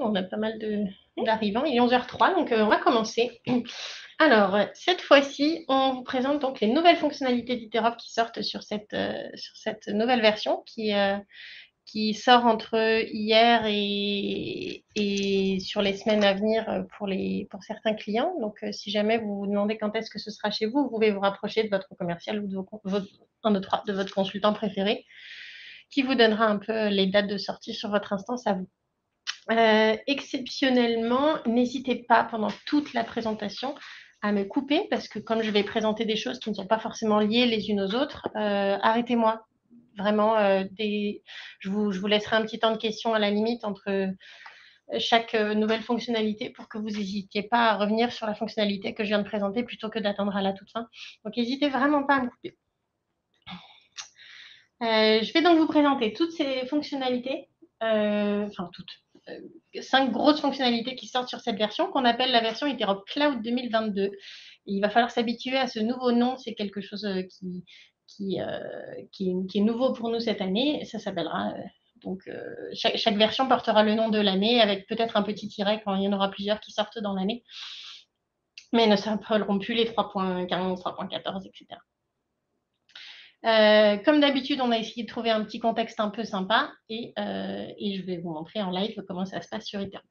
On a pas mal d'arrivants. Il est 11h03, donc on va commencer. Alors, cette fois-ci, on vous présente donc les nouvelles fonctionnalités d'Iterop qui sortent sur cette nouvelle version qui sort entre hier et sur les semaines à venir pour certains clients. Donc, si jamais vous vous demandez quand est-ce que ce sera chez vous, vous pouvez vous rapprocher de votre commercial ou de votre consultant préféré qui vous donnera un peu les dates de sortie sur votre instance à vous. Exceptionnellement, n'hésitez pas pendant toute la présentation à me couper parce que comme je vais présenter des choses qui ne sont pas forcément liées les unes aux autres, arrêtez-moi. Vraiment, je vous laisserai un petit temps de questions à la limite entre chaque nouvelle fonctionnalité pour que vous n'hésitiez pas à revenir sur la fonctionnalité que je viens de présenter plutôt que d'attendre à la toute fin. Donc, n'hésitez vraiment pas à me couper. Je vais donc vous présenter toutes ces fonctionnalités, enfin toutes, 5 grosses fonctionnalités qui sortent sur cette version qu'on appelle la version Interop Cloud 2022. Et il va falloir s'habituer à ce nouveau nom, c'est quelque chose qui est nouveau pour nous cette année. Ça s'appellera, chaque version portera le nom de l'année avec peut-être un petit tiret quand il y en aura plusieurs qui sortent dans l'année. Mais ne s'appelleront plus les 3.15, 3.14, etc. Comme d'habitude, on a essayé de trouver un petit contexte un peu sympa et je vais vous montrer en live comment ça se passe sur Interop.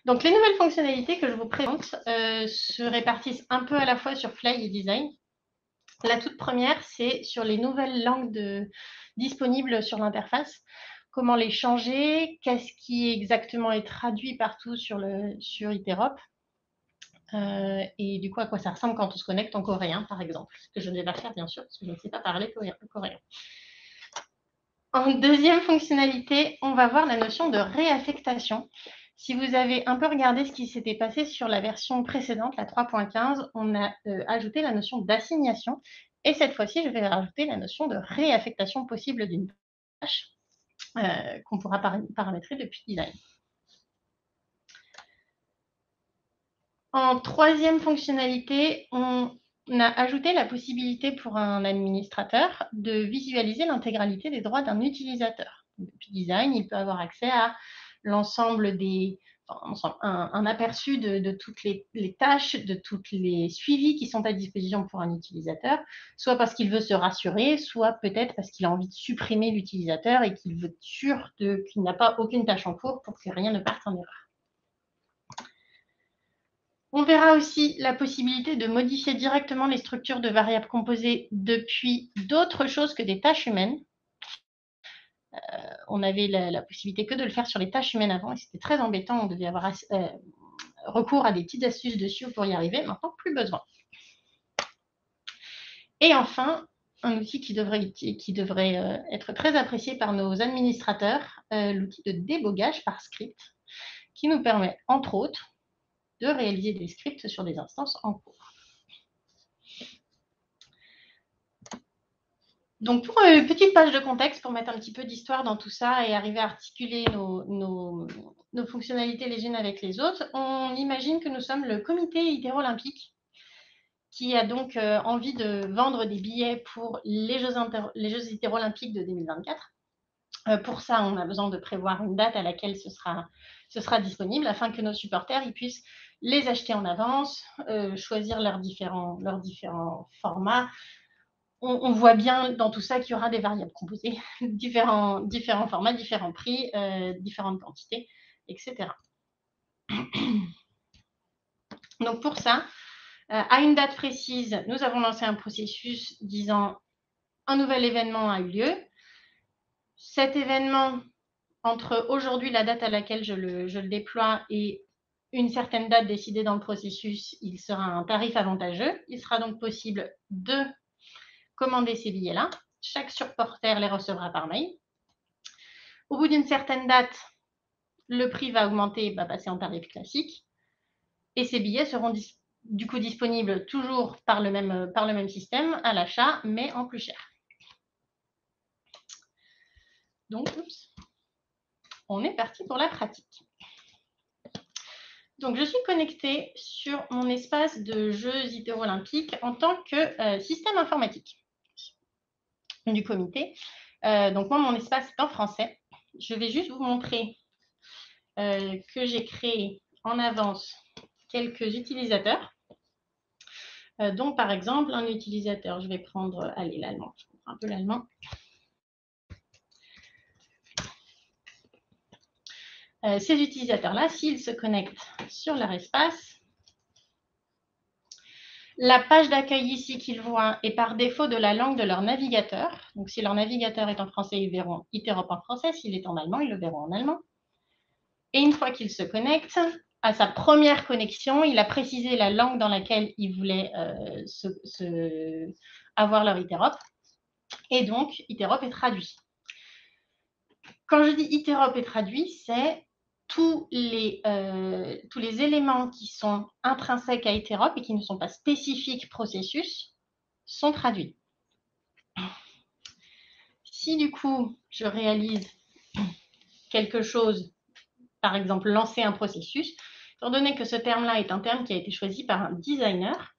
Donc, les nouvelles fonctionnalités que je vous présente se répartissent un peu à la fois sur Fly et Design. La toute première, c'est sur les nouvelles langues disponibles sur l'interface. Comment les changer, qu'est-ce qui exactement est traduit partout sur Interop. Et du coup, à quoi ça ressemble quand on se connecte en coréen, par exemple. Ce que je ne vais pas faire, bien sûr, parce que je ne sais pas parler coréen. En deuxième fonctionnalité, on va voir la notion de réaffectation. Si vous avez un peu regardé ce qui s'était passé sur la version précédente, la 3.15, on a ajouté la notion d'assignation. Et cette fois-ci, je vais rajouter la notion de réaffectation possible d'une tâche qu'on pourra paramétrer depuis Design. En troisième fonctionnalité, on a ajouté la possibilité pour un administrateur de visualiser l'intégralité des droits d'un utilisateur. Depuis Design, il peut avoir accès à l'ensemble un aperçu de toutes les tâches, de tous les suivis qui sont à disposition pour un utilisateur, soit parce qu'il veut se rassurer, soit peut-être parce qu'il a envie de supprimer l'utilisateur et qu'il veut être sûr qu'il n'a pas aucune tâche en cours pour que rien ne parte en erreur. On verra aussi la possibilité de modifier directement les structures de variables composées depuis d'autres choses que des tâches humaines. On avait la possibilité que de le faire sur les tâches humaines avant et c'était très embêtant. On devait avoir recours à des petites astuces dessus pour y arriver. Maintenant, plus besoin. Et enfin, un outil qui devrait être très apprécié par nos administrateurs, l'outil de débogage par script, qui nous permet, entre autres, de réaliser des scripts sur des instances en cours. Donc, pour une petite page de contexte, pour mettre un petit peu d'histoire dans tout ça et arriver à articuler nos fonctionnalités les unes avec les autres, on imagine que nous sommes le comité interolympique qui a donc envie de vendre des billets pour les Jeux interolympiques de 2024. Pour ça, on a besoin de prévoir une date à laquelle ce sera disponible afin que nos supporters ils puissent les acheter en avance, choisir leurs différents formats. On voit bien dans tout ça qu'il y aura des variables composées, différents formats, différents prix, différentes quantités, etc. Donc pour ça, à une date précise, nous avons lancé un processus disant un nouvel événement a eu lieu. Cet événement, entre aujourd'hui, la date à laquelle je le déploie, et une certaine date décidée dans le processus, il sera un tarif avantageux. Il sera donc possible de commander ces billets-là. Chaque supporter les recevra par mail. Au bout d'une certaine date, le prix va augmenter, va passer en tarif classique. Et ces billets seront du coup disponibles toujours par le même système à l'achat, mais en plus cher. Donc, on est parti pour la pratique. Donc, je suis connectée sur mon espace de Jeux interolympiques en tant que système informatique du comité. Donc, moi, mon espace est en français. Je vais juste vous montrer que j'ai créé en avance quelques utilisateurs. Donc, par exemple, un utilisateur, je vais prendre, allez, l'allemand, je comprends un peu l'allemand. Ces utilisateurs-là, s'ils se connectent sur leur espace, la page d'accueil ici qu'ils voient est par défaut de la langue de leur navigateur. Donc, si leur navigateur est en français, ils verront Iterop en français. S'il est en allemand, ils le verront en allemand. Et une fois qu'ils se connectent, à sa première connexion, il a précisé la langue dans laquelle il voulait avoir leur Iterop. Et donc, Iterop est traduit. Quand je dis Iterop est traduit, c'est tous les éléments qui sont intrinsèques à Iterop et qui ne sont pas spécifiques processus sont traduits. Si du coup, je réalise quelque chose, par exemple lancer un processus, étant donné que ce terme-là est un terme qui a été choisi par un designer,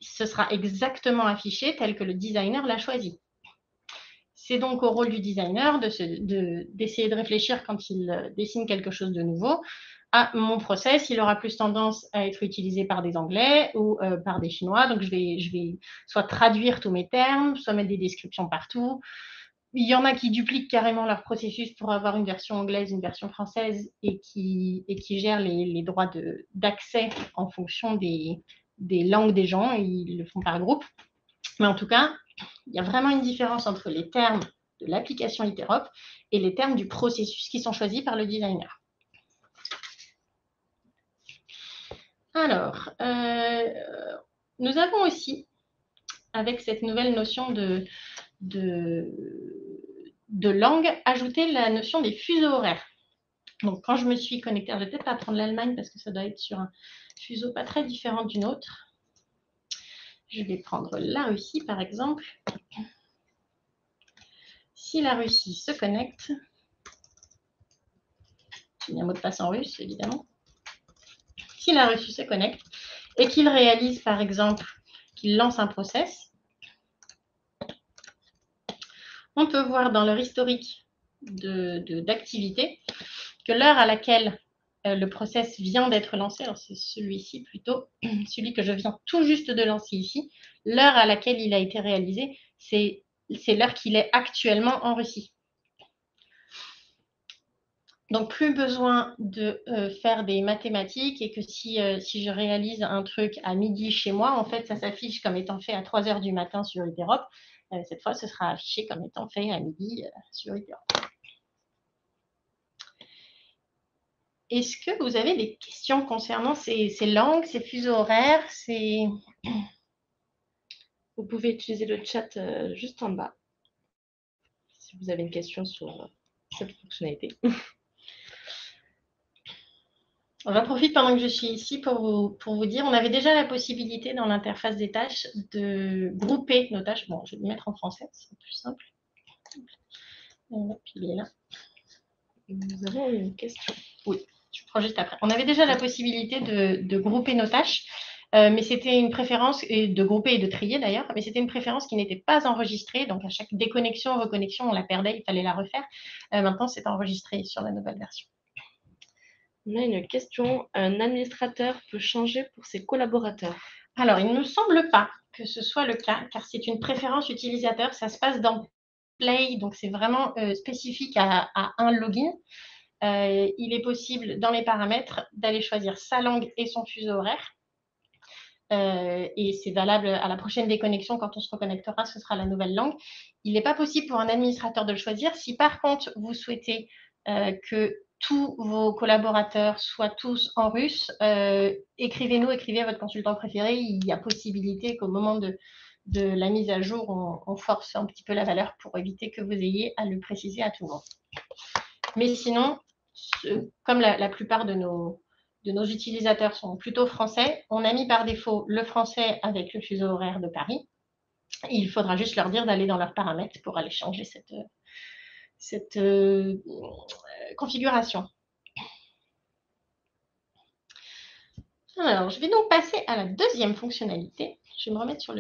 ce sera exactement affiché tel que le designer l'a choisi. C'est donc au rôle du designer d'essayer de réfléchir quand il dessine quelque chose de nouveau. À mon process, il aura plus tendance à être utilisé par des Anglais ou par des Chinois. Donc, je vais soit traduire tous mes termes, soit mettre des descriptions partout. Il y en a qui dupliquent carrément leur processus pour avoir une version anglaise, une version française et qui gèrent les droits d'accès en fonction des langues des gens. Ils le font par groupe. Mais en tout cas, il y a vraiment une différence entre les termes de l'application Iterop et les termes du processus qui sont choisis par le designer. Alors, nous avons aussi, avec cette nouvelle notion de langue, ajouté la notion des fuseaux horaires. Donc, quand je me suis connectée, je ne vais peut-être pas prendre l'Allemagne parce que ça doit être sur un fuseau pas très différent du nôtre. Je vais prendre la Russie, par exemple. Si la Russie se connecte, j'ai mis un mot de passe en russe, évidemment. Si la Russie se connecte et qu'il réalise, par exemple, qu'il lance un process, on peut voir dans leur historique d'activité que l'heure à laquelle le process vient d'être lancé, alors c'est celui-ci plutôt, celui que je viens tout juste de lancer ici, l'heure à laquelle il a été réalisé, c'est l'heure qu'il est actuellement en Russie. Donc, plus besoin de faire des mathématiques et que si je réalise un truc à midi chez moi, en fait, ça s'affiche comme étant fait à 3 heures du matin sur Iterop. Cette fois, ce sera affiché comme étant fait à midi sur Iterop. Est-ce que vous avez des questions concernant ces langues, ces fuseaux horaires, Vous pouvez utiliser le chat juste en bas si vous avez une question sur cette fonctionnalité. J'en profite pendant que je suis ici pour vous dire, on avait déjà la possibilité dans l'interface des tâches de grouper nos tâches. Bon, je vais le mettre en français, c'est plus simple. Puis il est là. Nous avons une question. Oui, je prends juste après. On avait déjà la possibilité de grouper nos tâches, mais c'était une préférence, et de grouper et de trier d'ailleurs, mais c'était une préférence qui n'était pas enregistrée. Donc, à chaque déconnexion, reconnexion, on la perdait, il fallait la refaire. Maintenant, c'est enregistré sur la nouvelle version. On a une question. Un administrateur peut changer pour ses collaborateurs? Alors, il ne me semble pas que ce soit le cas, car c'est une préférence utilisateur. Ça se passe dans Play, donc c'est vraiment spécifique à un login. Il est possible, dans les paramètres, d'aller choisir sa langue et son fuseau horaire. Et c'est valable à la prochaine déconnexion. Quand on se reconnectera, ce sera la nouvelle langue. Il n'est pas possible pour un administrateur de le choisir. Si par contre, vous souhaitez que tous vos collaborateurs soient tous en russe, écrivez-nous, écrivez à votre consultant préféré. Il y a possibilité qu'au moment de la mise à jour, on force un petit peu la valeur pour éviter que vous ayez à le préciser à tout le monde. Mais sinon, comme la plupart de nos utilisateurs sont plutôt français, on a mis par défaut le français avec le fuseau horaire de Paris. Il faudra juste leur dire d'aller dans leurs paramètres pour aller changer cette configuration. Alors, je vais donc passer à la deuxième fonctionnalité. Je vais me remettre sur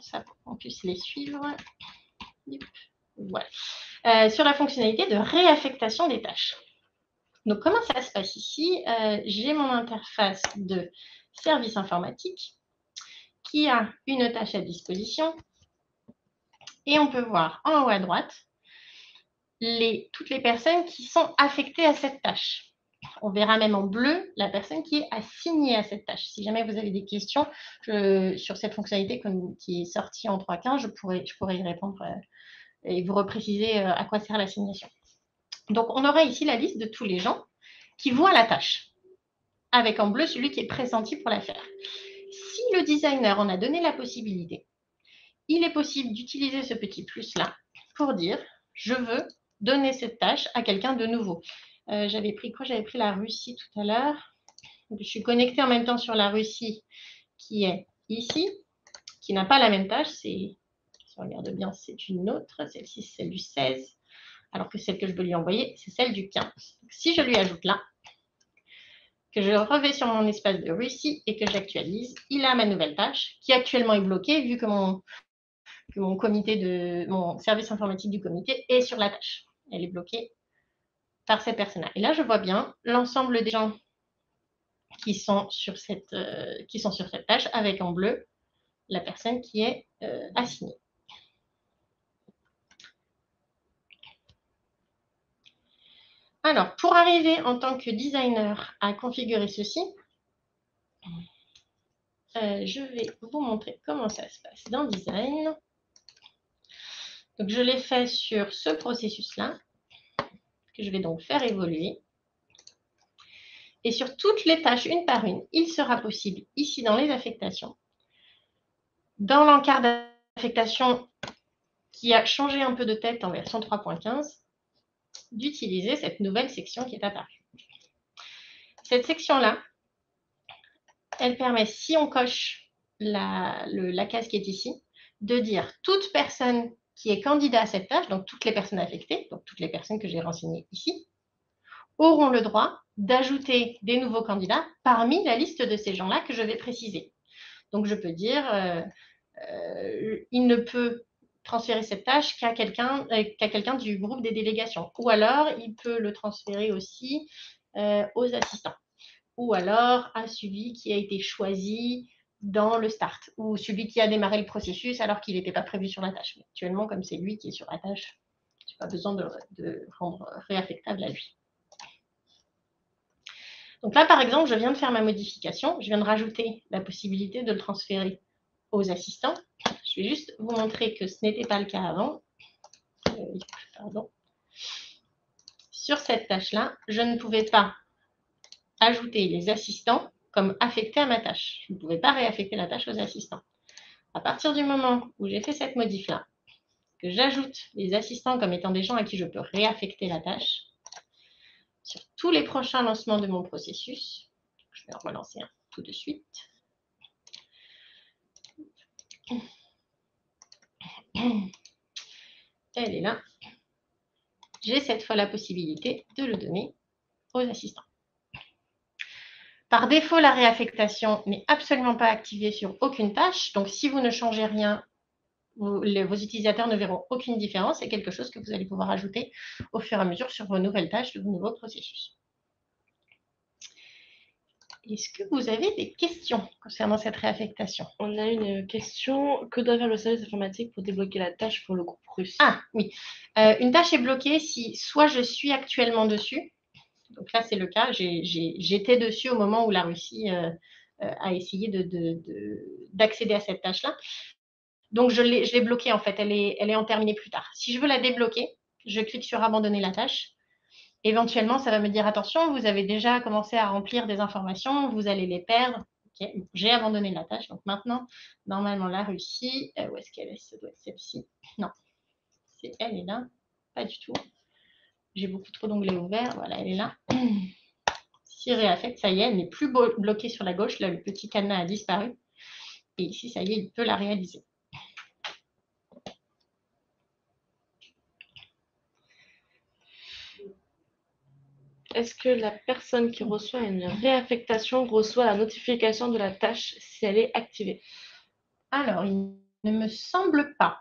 ça pour qu'on puisse les suivre. Voilà. sur la fonctionnalité de réaffectation des tâches. Donc, comment ça se passe ici? J'ai mon interface de service informatique qui a une tâche à disposition et on peut voir en haut à droite toutes les personnes qui sont affectées à cette tâche. On verra même en bleu la personne qui est assignée à cette tâche. Si jamais vous avez des questions sur cette fonctionnalité qui est sortie en 3.15, je pourrais y répondre et vous repréciser à quoi sert l'assignation. Donc, on aura ici la liste de tous les gens qui voient la tâche, avec en bleu celui qui est pressenti pour la faire. Si le designer en a donné la possibilité, il est possible d'utiliser ce petit plus-là pour dire « je veux donner cette tâche à quelqu'un de nouveau ». J'avais pris la Russie tout à l'heure. Je suis connectée en même temps sur la Russie qui est ici, qui n'a pas la même tâche. Si on regarde bien, c'est une autre. Celle-ci, c'est celle du 16, alors que celle que je veux lui envoyer, c'est celle du 15. Donc, si je lui ajoute là, que je revais sur mon espace de Russie et que j'actualise, il a ma nouvelle tâche qui actuellement est bloquée vu que mon service informatique du comité est sur la tâche. Elle est bloquée par cette personne-là. Et là, je vois bien l'ensemble des gens qui sont sur cette tâche avec en bleu la personne qui est assignée. Alors, pour arriver en tant que designer à configurer ceci, je vais vous montrer comment ça se passe dans Design. Donc, je l'ai fait sur ce processus-là, que je vais donc faire évoluer. Et sur toutes les tâches, une par une, il sera possible, ici dans les affectations, dans l'encart d'affectation qui a changé un peu de tête en version 3.15, d'utiliser cette nouvelle section qui est apparue. Cette section-là, elle permet, si on coche la case qui est ici, de dire toute personne qui est candidat à cette tâche, donc toutes les personnes affectées, donc toutes les personnes que j'ai renseignées ici, auront le droit d'ajouter des nouveaux candidats parmi la liste de ces gens-là que je vais préciser. Donc, je peux dire, il ne peut transférer cette tâche qu'à quelqu'un du groupe des délégations. Ou alors, il peut le transférer aussi aux assistants. Ou alors à celui qui a été choisi dans le start. Ou celui qui a démarré le processus alors qu'il n'était pas prévu sur la tâche. Mais actuellement, comme c'est lui qui est sur la tâche, je n'ai pas besoin de rendre réaffectable à lui. Donc là, par exemple, je viens de faire ma modification. Je viens de rajouter la possibilité de le transférer aux assistants. Je vais juste vous montrer que ce n'était pas le cas avant. Pardon. Sur cette tâche-là, je ne pouvais pas ajouter les assistants comme affectés à ma tâche. Je ne pouvais pas réaffecter la tâche aux assistants. À partir du moment où j'ai fait cette modif-là, que j'ajoute les assistants comme étant des gens à qui je peux réaffecter la tâche, sur tous les prochains lancements de mon processus, je vais en relancer un tout de suite. Elle est là. J'ai cette fois la possibilité de le donner aux assistants. Par défaut, la réaffectation n'est absolument pas activée sur aucune tâche. Donc, si vous ne changez rien, vos utilisateurs ne verront aucune différence. C'est quelque chose que vous allez pouvoir ajouter au fur et à mesure sur vos nouvelles tâches de vos nouveaux processus. Est-ce que vous avez des questions concernant cette réaffectation? On a une question. Que doit faire le service informatique pour débloquer la tâche pour le groupe russe? Ah, oui. Une tâche est bloquée si soit je suis actuellement dessus. Donc là, c'est le cas. J'étais dessus au moment où la Russie a essayé d'accéder à cette tâche-là. Donc, je l'ai bloquée, en fait. Elle est en terminée plus tard. Si je veux la débloquer, je clique sur « Abandonner la tâche ». Éventuellement, ça va me dire « Attention, vous avez déjà commencé à remplir des informations, vous allez les perdre ». Okay. J'ai abandonné la tâche. Donc maintenant, normalement, la Russie, où est-ce qu'elle est? Ça doit être celle-ci. Non, elle est là. Pas du tout. J'ai beaucoup trop d'onglets ouverts. Voilà, elle est là. Si réaffecte, ça y est, elle n'est plus bloquée sur la gauche. Là, le petit cadenas a disparu. Et ici, ça y est, il peut la réaliser. Est-ce que la personne qui reçoit une réaffectation reçoit la notification de la tâche si elle est activée? Alors, il ne me semble pas.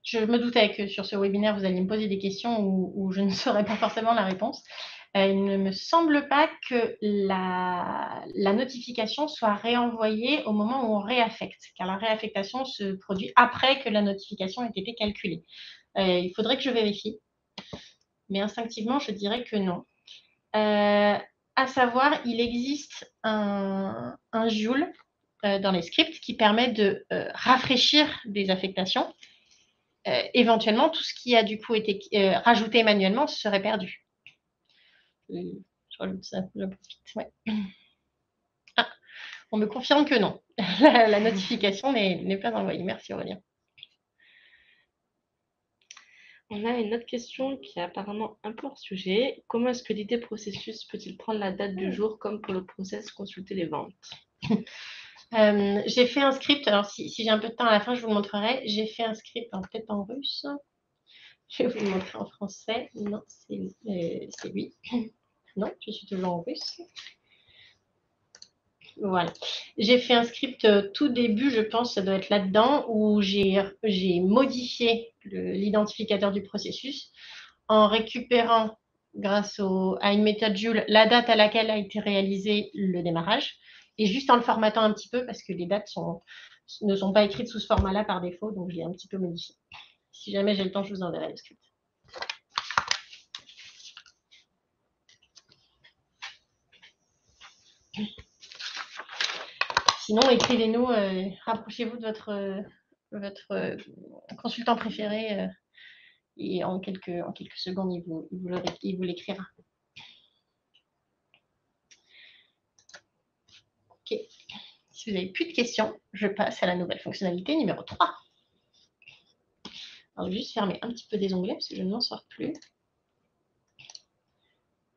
je me doutais que sur ce webinaire, vous alliez me poser des questions où je ne saurais pas forcément la réponse. Il ne me semble pas que la notification soit réenvoyée au moment où on réaffecte, car la réaffectation se produit après que la notification ait été calculée. Il faudrait que je vérifie, mais instinctivement, je dirais que non. À savoir, il existe un Joule dans les scripts qui permet de rafraîchir des affectations. Éventuellement, tout ce qui a du coup été rajouté manuellement serait perdu. Je rajoute ça, je profite, ouais. Ah, on me confirme que non. La notification n'est pas envoyée. Merci Aurélien. On a une autre question qui est apparemment un peu hors sujet. Comment est-ce que l'idée processus peut-il prendre la date du jour comme pour le process consulter les ventes? J'ai fait un script. Alors, si j'ai un peu de temps à la fin, je vous le montrerai. J'ai fait un script peut-être en russe. Je vais vous le montrer en français. Non, c'est lui. Non, je suis toujours en russe. Voilà. J'ai fait un script tout début, je pense, ça doit être là-dedans, où j'ai modifié l'identificateur du processus en récupérant, grâce à une méthode Joule, la date à laquelle a été réalisé le démarrage, et juste en le formatant un petit peu, parce que les dates ne sont pas écrites sous ce format-là par défaut, donc je l'ai un petit peu modifié. Si jamais j'ai le temps, je vous enverrai le script. Sinon, écrivez-nous, rapprochez-vous de votre consultant préféré et en quelques secondes, il vous l'écrira. Ok. Si vous n'avez plus de questions, je passe à la nouvelle fonctionnalité numéro 3. Alors, je vais juste fermer un petit peu des onglets parce que je ne m'en sors plus.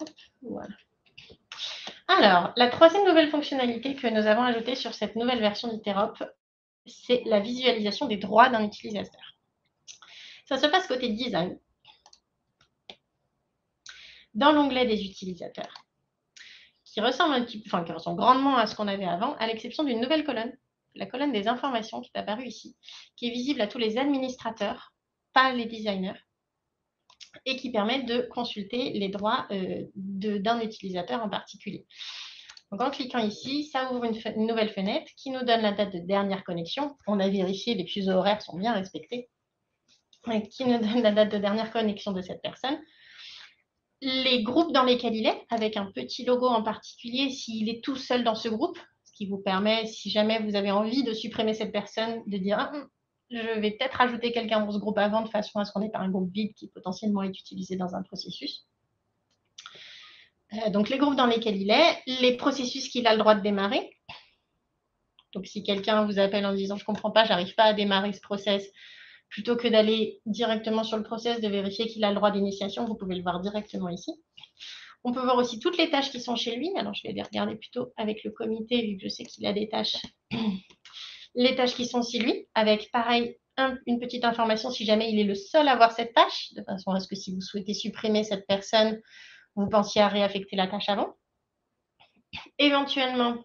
Hop, voilà. Alors, la troisième nouvelle fonctionnalité que nous avons ajoutée sur cette nouvelle version d'Iterop, c'est la visualisation des droits d'un utilisateur. Ça se passe côté design, dans l'onglet des utilisateurs, qui ressemble grandement à ce qu'on avait avant, à l'exception d'une nouvelle colonne, la colonne des informations qui est apparue ici, qui est visible à tous les administrateurs, pas les designers, et qui permet de consulter les droits d'un utilisateur en particulier. Donc, en cliquant ici, ça ouvre une nouvelle fenêtre qui nous donne la date de dernière connexion. On a vérifié, les fuseaux horaires sont bien respectés. Qui nous donne la date de dernière connexion de cette personne. Les groupes dans lesquels il est, avec un petit logo en particulier, s'il est tout seul dans ce groupe, ce qui vous permet, si jamais vous avez envie de supprimer cette personne, de dire ah, je vais peut-être ajouter quelqu'un dans ce groupe avant, de façon à ce qu'on n'ait pas un groupe vide qui potentiellement est utilisé dans un processus. Donc, les groupes dans lesquels il est, les processus qu'il a le droit de démarrer. Donc, si quelqu'un vous appelle en disant « je ne comprends pas, je n'arrive pas à démarrer ce process », plutôt que d'aller directement sur le process, de vérifier qu'il a le droit d'initiation, vous pouvez le voir directement ici. On peut voir aussi toutes les tâches qui sont chez lui. Alors, je vais les regarder plutôt avec le comité, vu que je sais qu'il a des tâches. Les tâches qui sont chez lui, avec pareil, une petite information si jamais il est le seul à avoir cette tâche, de façon à ce que si vous souhaitez supprimer cette personne, vous pensiez à réaffecter la tâche avant. Éventuellement,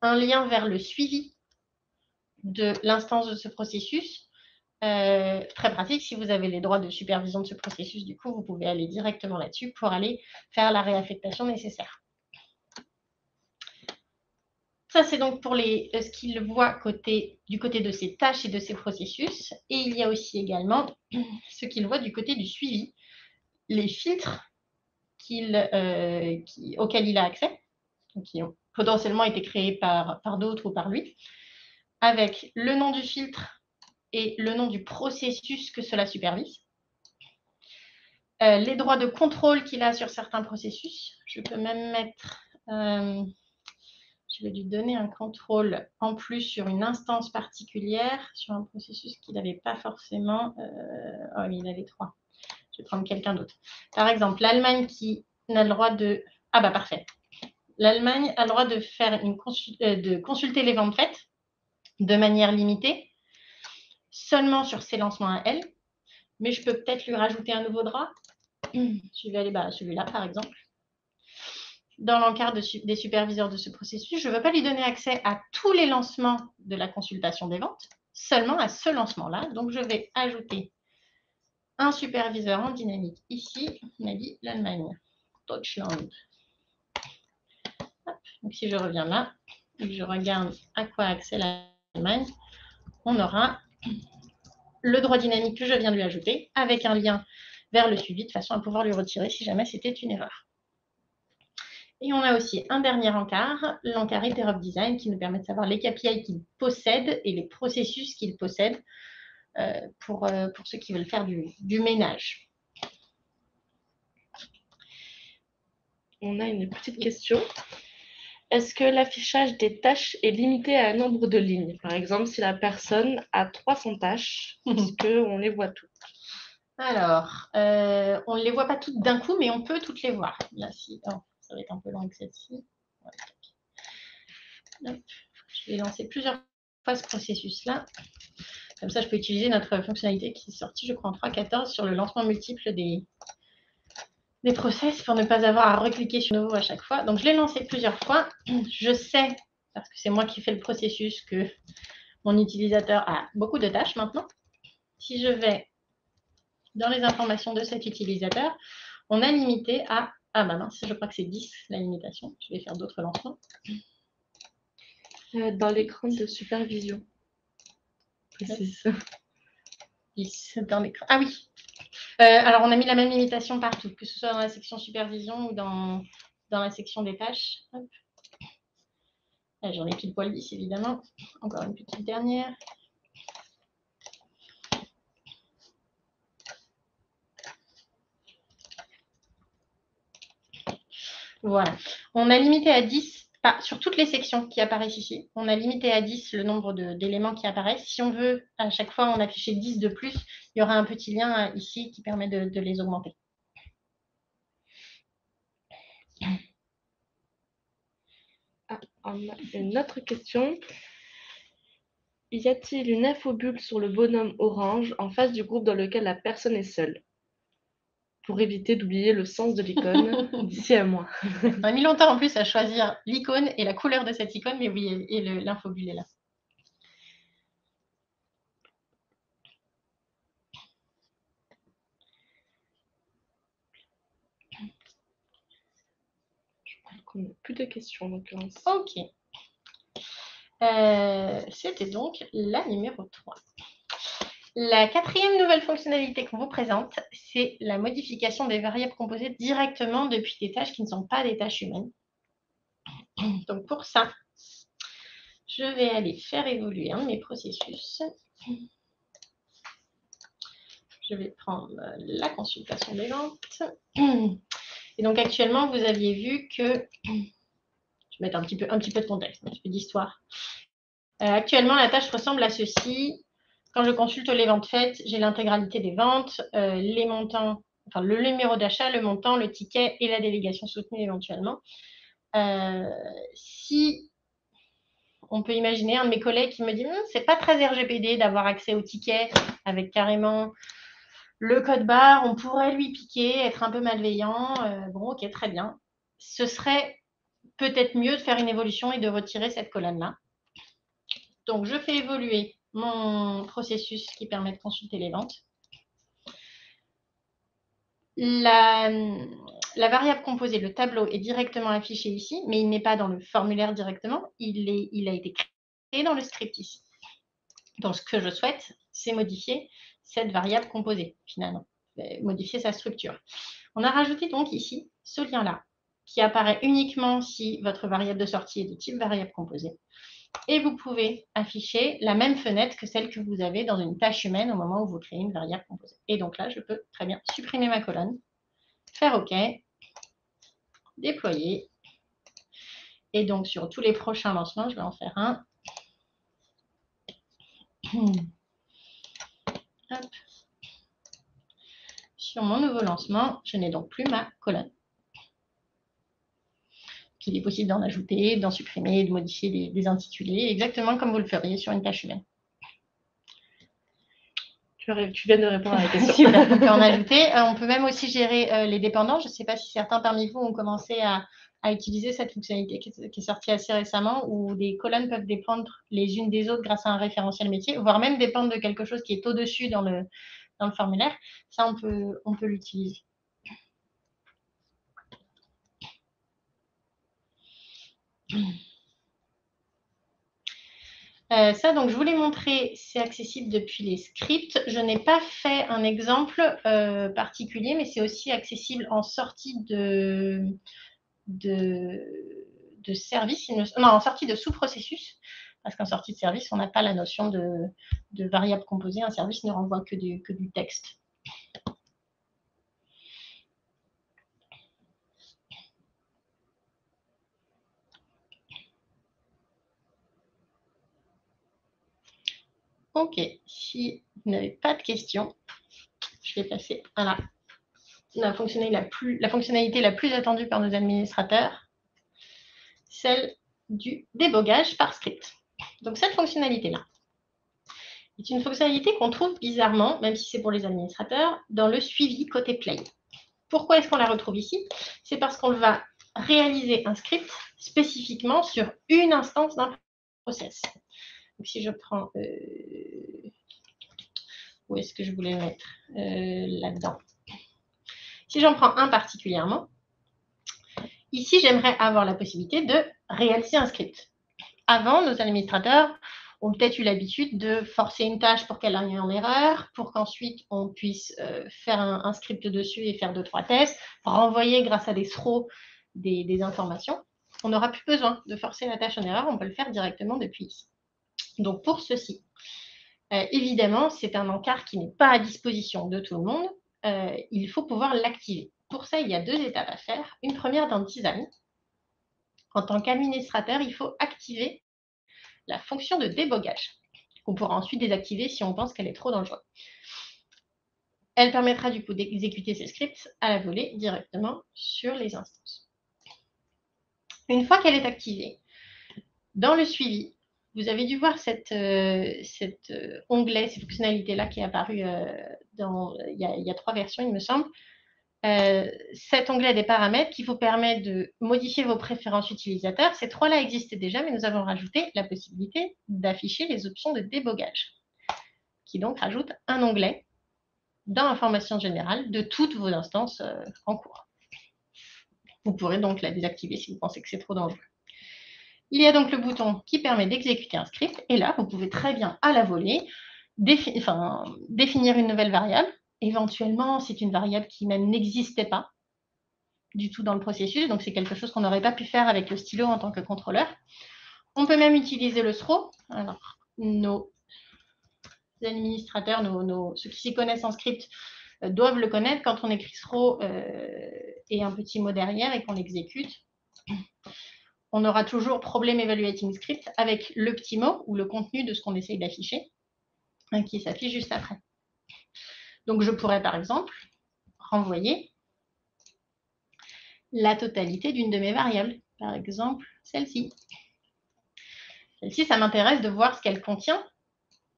un lien vers le suivi de l'instance de ce processus. Très pratique, si vous avez les droits de supervision de ce processus, du coup, vous pouvez aller directement là-dessus pour aller faire la réaffectation nécessaire. Ça, c'est donc pour ce qu'il voit du côté de ses tâches et de ses processus. Et il y a aussi également ce qu'il voit du côté du suivi, les filtres auxquels il a accès, qui ont potentiellement été créés par d'autres ou par lui, avec le nom du filtre et le nom du processus que cela supervise. Les droits de contrôle qu'il a sur certains processus. Je peux même mettre... je vais lui donner un contrôle en plus sur une instance particulière, sur un processus qu'il n'avait pas forcément. Oh, il avait 3. Je vais prendre quelqu'un d'autre. Par exemple, l'Allemagne qui n'a le droit de... Ah bah parfait. L'Allemagne a le droit de faire de consulter les ventes faites de manière limitée, seulement sur ses lancements à elle. Mais je peux peut-être lui rajouter un nouveau droit. Je vais aller celui-là, par exemple. Dans l'encart des superviseurs de ce processus, je ne veux pas lui donner accès à tous les lancements de la consultation des ventes, seulement à ce lancement-là. Donc, je vais ajouter un superviseur en dynamique. Ici, on a dit l'Allemagne, Deutschland. Hop. Donc, si je reviens là, et je regarde à quoi a accès l'Allemagne, on aura le droit dynamique que je viens de lui ajouter avec un lien vers le suivi de façon à pouvoir lui retirer si jamais c'était une erreur. Et on a aussi un dernier encart, l'encart Interop Design, qui nous permet de savoir les KPI qu'il possède et les processus qu'il possède pour ceux qui veulent faire du ménage. On a une petite question. Est-ce que l'affichage des tâches est limité à un nombre de lignes? Par exemple, si la personne a 300 tâches, est-ce qu'on les voit toutes? Alors, on ne les voit pas toutes d'un coup, mais on peut toutes les voir. Là, si... oh, ça va être un peu long avec celle-ci. Ouais. Je vais lancer plusieurs fois ce processus-là. Comme ça, je peux utiliser notre fonctionnalité qui est sortie, je crois, en 3.14 sur le lancement multiple des process pour ne pas avoir à recliquer sur nouveau à chaque fois. Donc, je l'ai lancé plusieurs fois. Je sais, parce que c'est moi qui fais le processus, que mon utilisateur a beaucoup de tâches maintenant. Si je vais dans les informations de cet utilisateur, on a limité à... Ah bah mince, je crois que c'est 10 la limitation. Je vais faire d'autres lancements. Dans l'écran de supervision. C'est ça. 10 dans l'écran. Ah oui. Alors, on a mis la même limitation partout, que ce soit dans la section supervision ou dans la section des tâches. J'en ai pile poil 10, évidemment. Encore une petite dernière. Voilà. On a limité à 10, pas sur toutes les sections qui apparaissent ici. On a limité à 10 le nombre d'éléments qui apparaissent. Si on veut, à chaque fois, en afficher 10 de plus, il y aura un petit lien ici qui permet de les augmenter. Ah, on a une autre question. Y a-t-il une infobulle sur le bonhomme orange en face du groupe dans lequel la personne est seule? Pour éviter d'oublier le sens de l'icône d'ici à moi. On a mis longtemps en plus à choisir l'icône et la couleur de cette icône, mais oui, et l'infobulle est là. Je crois qu'on n'a plus de questions en l'occurrence. Ok. C'était donc la numéro 3. La quatrième nouvelle fonctionnalité qu'on vous présente, c'est la modification des variables composées directement depuis des tâches qui ne sont pas des tâches humaines. Donc pour ça, je vais aller faire évoluer un de mes processus. Je vais prendre la consultation des ventes. Et donc actuellement, vous aviez vu que... Je vais mettre un petit peu de contexte, un petit peu d'histoire. Actuellement, la tâche ressemble à ceci. Quand je consulte les ventes faites, j'ai l'intégralité des ventes, les montants, enfin le numéro d'achat, le montant, le ticket et la délégation soutenue éventuellement. Si on peut imaginer un de mes collègues qui me dit c'est pas très RGPD d'avoir accès au ticket avec carrément le code barre, on pourrait lui piquer, être un peu malveillant. Bon, ok, très bien. Ce serait peut-être mieux de faire une évolution et de retirer cette colonne-là. Donc, je fais évoluer mon processus qui permet de consulter les ventes. La variable composée, le tableau, est directement affiché ici, mais il n'est pas dans le formulaire directement. Il a été créé dans le script ici. Donc, ce que je souhaite, c'est modifier cette variable composée, finalement, modifier sa structure. On a rajouté donc ici ce lien-là, qui apparaît uniquement si votre variable de sortie est de type variable composée. Et vous pouvez afficher la même fenêtre que celle que vous avez dans une tâche humaine au moment où vous créez une variable composée. Et donc là, je peux très bien supprimer ma colonne, faire OK, déployer. Et donc, sur tous les prochains lancements, je vais en faire un. Hop. Sur mon nouveau lancement, je n'ai donc plus ma colonne. Il est possible d'en ajouter, d'en supprimer, de modifier des intitulés, exactement comme vous le feriez sur une tâche humaine. Tu viens de répondre à la question. Super, on peut en ajouter. On peut même aussi gérer les dépendants. Je ne sais pas si certains parmi vous ont commencé à utiliser cette fonctionnalité qui est sortie assez récemment, où des colonnes peuvent dépendre les unes des autres grâce à un référentiel métier, voire même dépendre de quelque chose qui est au-dessus dans dans le formulaire, ça, on peut l'utiliser. Ça, donc, je vous l'ai montré, c'est accessible depuis les scripts. Je n'ai pas fait un exemple particulier, mais c'est aussi accessible en sortie de service, non, en sortie de sous-processus, parce qu'en sortie de service, on n'a pas la notion de variable composée. Un service ne renvoie que du texte. Ok, si vous n'avez pas de questions, je vais passer à la fonctionnalité la plus attendue par nos administrateurs, celle du débogage par script. Donc cette fonctionnalité-là est une fonctionnalité qu'on trouve bizarrement, même si c'est pour les administrateurs, dans le suivi côté play. Pourquoi est-ce qu'on la retrouve ici? C'est parce qu'on va réaliser un script spécifiquement sur une instance d'un process. Donc si je prends... où est-ce que je voulais mettre là-dedans? Si j'en prends un particulièrement, ici, j'aimerais avoir la possibilité de réaliser un script. Avant, nos administrateurs ont peut-être eu l'habitude de forcer une tâche pour qu'elle aille en erreur, pour qu'ensuite on puisse faire un script dessus et faire 2-3 tests, renvoyer grâce à des throws des informations. On n'aura plus besoin de forcer la tâche en erreur, on peut le faire directement depuis ici. Donc pour ceci, évidemment, c'est un encart qui n'est pas à disposition de tout le monde. Il faut pouvoir l'activer. Pour ça, il y a 2 étapes à faire. Une première dans Design. En tant qu'administrateur, il faut activer la fonction de débogage, qu'on pourra ensuite désactiver si on pense qu'elle est trop dangereuse. Elle permettra du coup d'exécuter ces scripts à la volée directement sur les instances. Une fois qu'elle est activée, dans le suivi, vous avez dû voir cet onglet, cette fonctionnalité-là qui est apparue il y a 3 versions, il me semble. Cet onglet des paramètres qui vous permet de modifier vos préférences utilisateurs. Ces 3-là existaient déjà, mais nous avons rajouté la possibilité d'afficher les options de débogage, qui donc rajoute un onglet dans l'information générale de toutes vos instances en cours. Vous pourrez donc la désactiver si vous pensez que c'est trop dangereux. Il y a donc le bouton qui permet d'exécuter un script, et là, vous pouvez très bien, à la volée, définir une nouvelle variable. Éventuellement, c'est une variable qui même n'existait pas du tout dans le processus, donc c'est quelque chose qu'on n'aurait pas pu faire avec le stylo en tant que contrôleur. On peut même utiliser le throw. Alors, nos administrateurs, ceux qui s'y connaissent en script, doivent le connaître. Quand on écrit throw et un petit mot derrière et qu'on l'exécute, on aura toujours Problem Evaluating Script avec le petit mot ou le contenu de ce qu'on essaye d'afficher qui s'affiche juste après. Donc, je pourrais, par exemple, renvoyer la totalité d'une de mes variables. Par exemple, celle-ci. Celle-ci, ça m'intéresse de voir ce qu'elle contient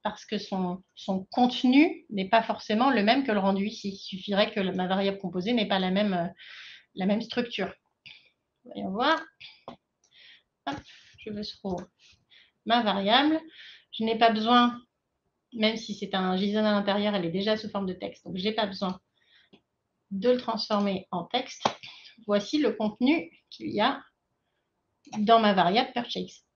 parce que son contenu n'est pas forcément le même que le rendu ici. Il suffirait que ma variable composée n'ait pas la même structure. Voyons voir. Hop, je veux throw ma variable. Je n'ai pas besoin, même si c'est un JSON à l'intérieur, elle est déjà sous forme de texte. Donc, je n'ai pas besoin de le transformer en texte. Voici le contenu qu'il y a dans ma variable purchase.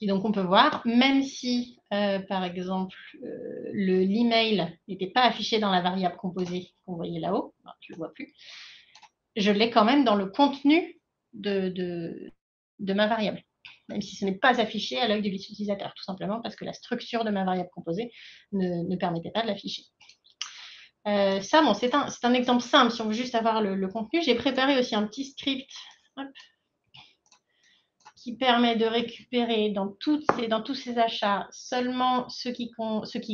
Et donc, on peut voir, même si, par exemple, l'email n'était pas affiché dans la variable composée qu'on voyait là-haut, je ne le vois plus, je l'ai quand même dans le contenu de ma variable, même si ce n'est pas affiché à l'œil de l'utilisateur, tout simplement parce que la structure de ma variable composée ne permettait pas de l'afficher. Ça, bon, c'est un exemple simple, si on veut juste avoir le contenu. J'ai préparé aussi un petit script qui permet de récupérer dans tous ces achats seulement ceux qui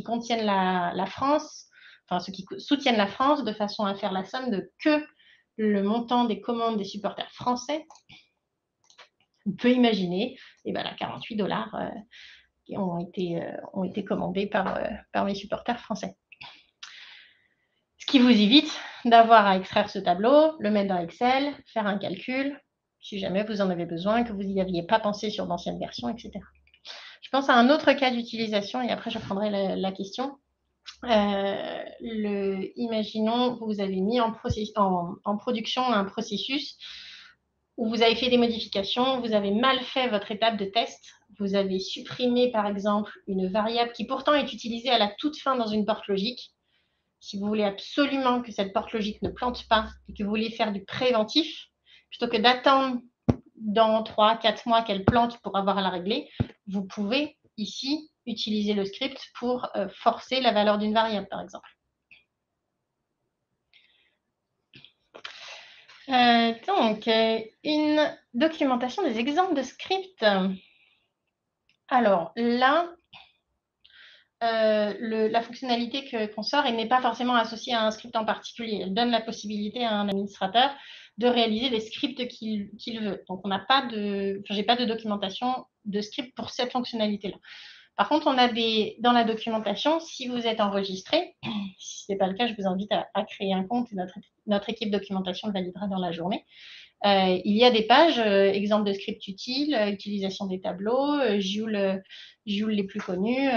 contiennent la France, enfin ceux qui soutiennent la France, de façon à faire la somme de que le montant des commandes des supporters français. On peut imaginer, et ben là, 48 $ ont été commandés par mes supporters français. Ce qui vous évite d'avoir à extraire ce tableau, le mettre dans Excel, faire un calcul, si jamais vous en avez besoin, que vous n'y aviez pas pensé sur d'anciennes versions, etc. Je pense à un autre cas d'utilisation et après je prendrai la question. imaginons, vous avez mis en production un processus où vous avez fait des modifications, vous avez mal fait votre étape de test, vous avez supprimé par exemple une variable qui pourtant est utilisée à la toute fin dans une porte logique. Si vous voulez absolument que cette porte logique ne plante pas et que vous voulez faire du préventif, plutôt que d'attendre dans 3-4 mois qu'elle plante pour avoir à la régler, vous pouvez ici utiliser le script pour forcer la valeur d'une variable, par exemple. Donc, une documentation des exemples de scripts. Alors là, la fonctionnalité qu'on sort, elle n'est pas forcément associée à un script en particulier. Elle donne la possibilité à un administrateur de réaliser les scripts qu'il veut. Donc, on n'a pas j'ai pas de documentation de script pour cette fonctionnalité-là. Par contre, on a dans la documentation, si vous êtes enregistré, si ce n'est pas le cas, je vous invite à créer un compte et notre équipe documentation le validera dans la journée. Il y a des pages, exemples de scripts utiles, utilisation des tableaux, Joule les plus connus,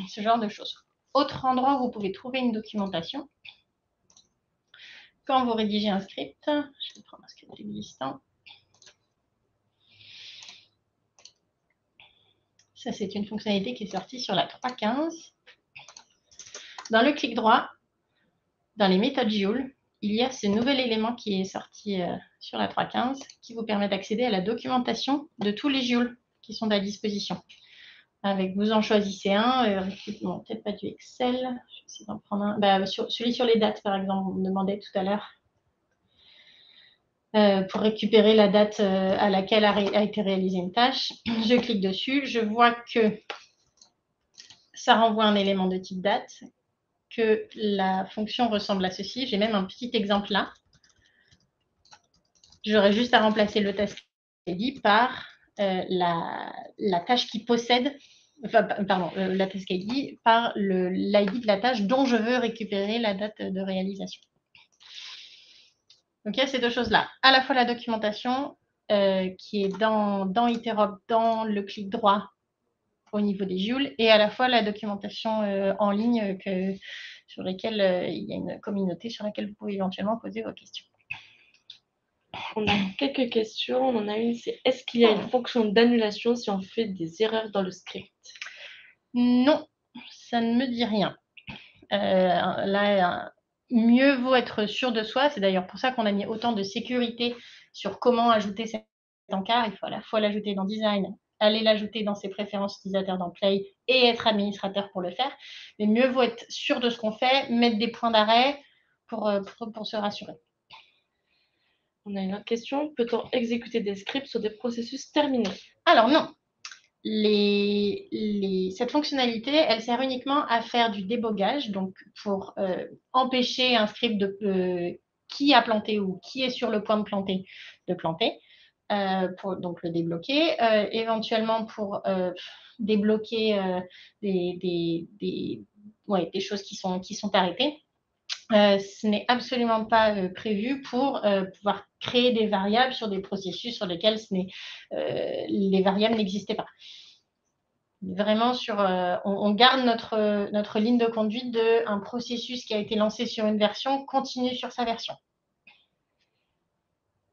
ce genre de choses. Autre endroit où vous pouvez trouver une documentation, quand vous rédigez un script, je vais prendre un script existant. Ça, c'est une fonctionnalité qui est sortie sur la 3.15. Dans le clic droit, dans les méthodes Joule, il y a ce nouvel élément qui est sorti sur la 3.15 qui vous permet d'accéder à la documentation de tous les Joule qui sont à disposition. Vous en choisissez un, bon, peut-être pas du Excel, je vais essayer d'en prendre un. Celui sur les dates, par exemple, vous me demandez tout à l'heure. Pour récupérer la date à laquelle a été réalisée une tâche. Je clique dessus, je vois que ça renvoie un élément de type date, que la fonction ressemble à ceci. J'ai même un petit exemple là. J'aurais juste à remplacer le task ID par la tâche qui possède, la task ID par l'ID de la tâche dont je veux récupérer la date de réalisation. Donc, il y a ces deux choses-là. À la fois la documentation qui est dans Iterop, dans le clic droit au niveau des Joule, et à la fois la documentation en ligne sur laquelle il y a une communauté sur laquelle vous pouvez éventuellement poser vos questions. On a quelques questions. On en a une, c'est est-ce qu'il y a une fonction d'annulation si on fait des erreurs dans le script? Non, ça ne me dit rien. Là, mieux vaut être sûr de soi. C'est d'ailleurs pour ça qu'on a mis autant de sécurité sur comment ajouter cet encart. Il faut à la fois l'ajouter dans Design, aller l'ajouter dans ses préférences utilisateurs dans Play et être administrateur pour le faire. Mais mieux vaut être sûr de ce qu'on fait, mettre des points d'arrêt pour se rassurer. On a une autre question. Peut-on exécuter des scripts sur des processus terminés? Alors non. Cette fonctionnalité, elle sert uniquement à faire du débogage, donc pour empêcher un script qui a planté ou qui est sur le point de planter, pour donc le débloquer, éventuellement pour débloquer des choses qui sont arrêtées. Ce n'est absolument pas prévu pour pouvoir créer des variables sur des processus sur lesquels les variables n'existaient pas. Vraiment, on garde notre ligne de conduite d'un processus qui a été lancé sur une version, continue sur sa version.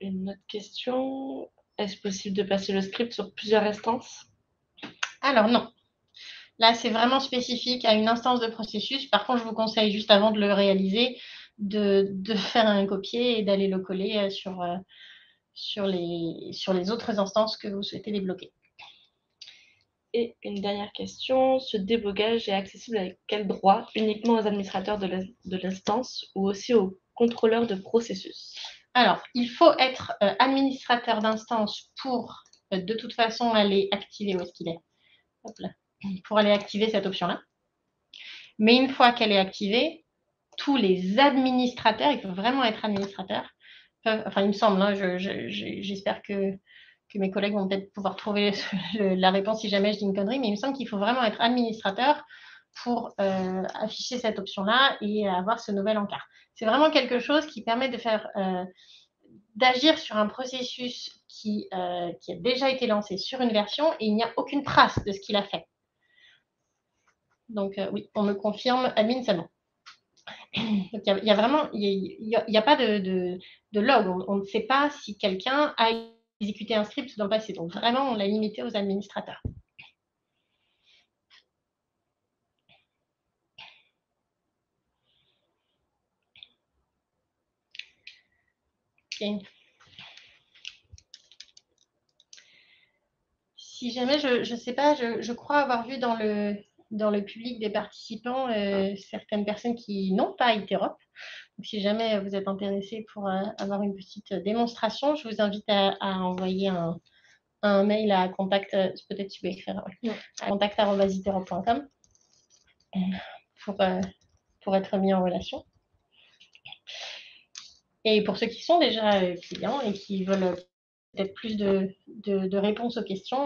Une autre question. Est-ce possible de passer le script sur plusieurs instances? Alors non. Là, c'est vraiment spécifique à une instance de processus. Par contre, je vous conseille juste avant de le réaliser, de faire un copier et d'aller le coller sur les autres instances que vous souhaitez débloquer. Et une dernière question, ce débogage est accessible avec quel droit? Uniquement aux administrateurs de l'instance ou aussi aux contrôleurs de processus? Alors, il faut être administrateur d'instance pour, de toute façon, aller activer, où est-ce qu'il est? Hop là. Pour aller activer cette option-là. Mais une fois qu'elle est activée, tous les administrateurs, il faut vraiment être administrateur, enfin il me semble, hein, j'espère que mes collègues vont peut-être pouvoir trouver la réponse si jamais je dis une connerie, mais il me semble qu'il faut vraiment être administrateur pour afficher cette option-là et avoir ce nouvel encart. C'est vraiment quelque chose qui permet d'agir sur un processus qui a déjà été lancé sur une version et il n'y a aucune trace de ce qu'il a fait. Donc, oui, on me confirme admin seulement. Donc, il y a vraiment, il y a pas de log. On ne sait pas si quelqu'un a exécuté un script dans le passé. Donc, vraiment, on l'a limité aux administrateurs. Okay. Si jamais, je ne sais pas, je crois avoir vu dans le public des participants certaines personnes qui n'ont pas Interop. Donc, si jamais vous êtes intéressé pour avoir une petite démonstration, je vous invite à envoyer un mail à contact, peut-être tu peux écrire, à contact@iterop.com pour être mis en relation. Et pour ceux qui sont déjà clients et qui veulent peut-être plus de réponses aux questions,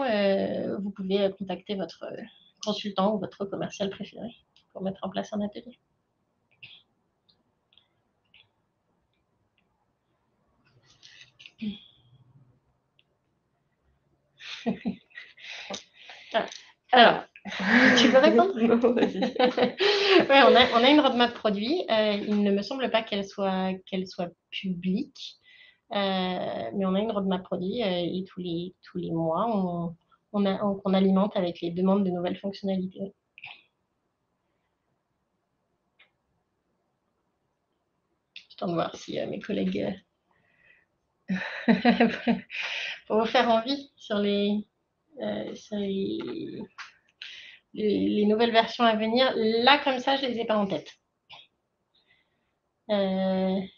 vous pouvez contacter votre consultant ou votre commercial préféré pour mettre en place un atelier. Alors, tu peux répondre? Non, vas-y. Oui, on a une roadmap produit. Il ne me semble pas qu'elle soit publique, mais on a une roadmap produit et tous les mois, on alimente avec les demandes de nouvelles fonctionnalités. Je de voir si mes collègues pour vous faire envie sur les nouvelles versions à venir. Là, comme ça, je ne les ai pas en tête. Ouais,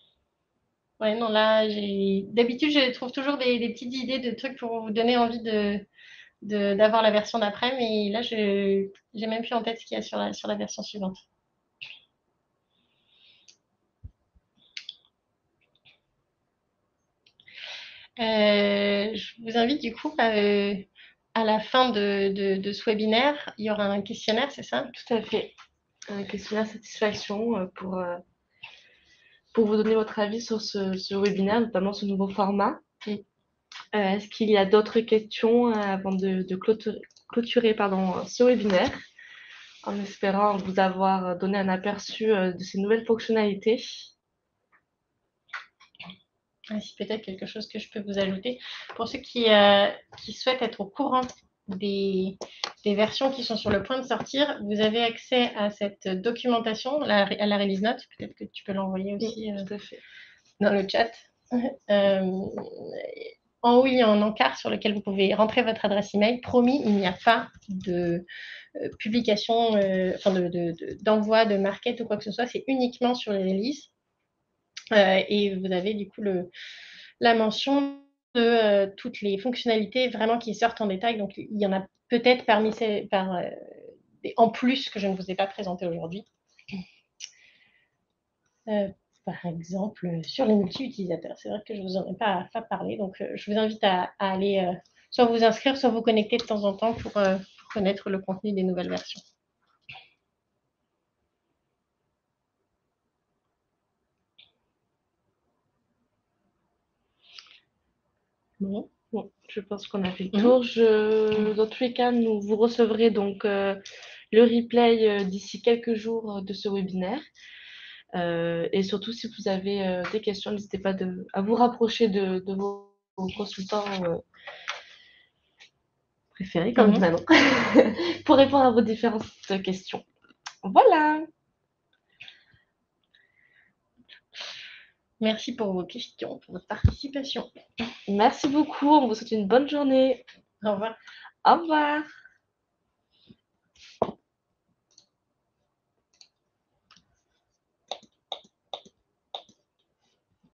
non, là, d'habitude, je trouve toujours des petites idées de trucs pour vous donner envie d'avoir la version d'après, mais là, je n'ai même plus en tête ce qu'il y a sur la version suivante. Je vous invite du coup à la fin de ce webinaire, il y aura un questionnaire, c'est ça? Tout à fait. Un questionnaire satisfaction pour vous donner votre avis sur ce webinaire, notamment ce nouveau format. Est-ce qu'il y a d'autres questions avant de clôturer ce webinaire, en espérant vous avoir donné un aperçu de ces nouvelles fonctionnalités? Si peut-être quelque chose que je peux vous ajouter. Pour ceux qui souhaitent être au courant des versions qui sont sur le point de sortir, vous avez accès à cette documentation, à la release note. Peut-être que tu peux l'envoyer aussi tout à fait. Dans le chat. En haut, il y a un encart sur lequel vous pouvez rentrer votre adresse email. Promis, il n'y a pas de publication, d'envoi de market ou quoi que ce soit. C'est uniquement sur les releases. Et vous avez du coup la mention de toutes les fonctionnalités vraiment qui sortent en détail. Donc, il y en a peut-être parmi en plus que je ne vous ai pas présenté aujourd'hui. Par exemple, sur les multi-utilisateurs. C'est vrai que je ne vous en ai pas parlé. Donc, je vous invite à aller soit vous inscrire, soit vous connecter de temps en temps pour connaître le contenu des nouvelles versions. Bon, je pense qu'on a fait le tour. Dans tous les cas, vous recevrez donc le replay d'ici quelques jours de ce webinaire. Et surtout, si vous avez des questions, n'hésitez pas à vous rapprocher de vos consultants préférés, comme maintenant, pour répondre à vos différentes questions. Voilà. Merci pour vos questions, pour votre participation. Merci beaucoup. On vous souhaite une bonne journée. Au revoir. Au revoir.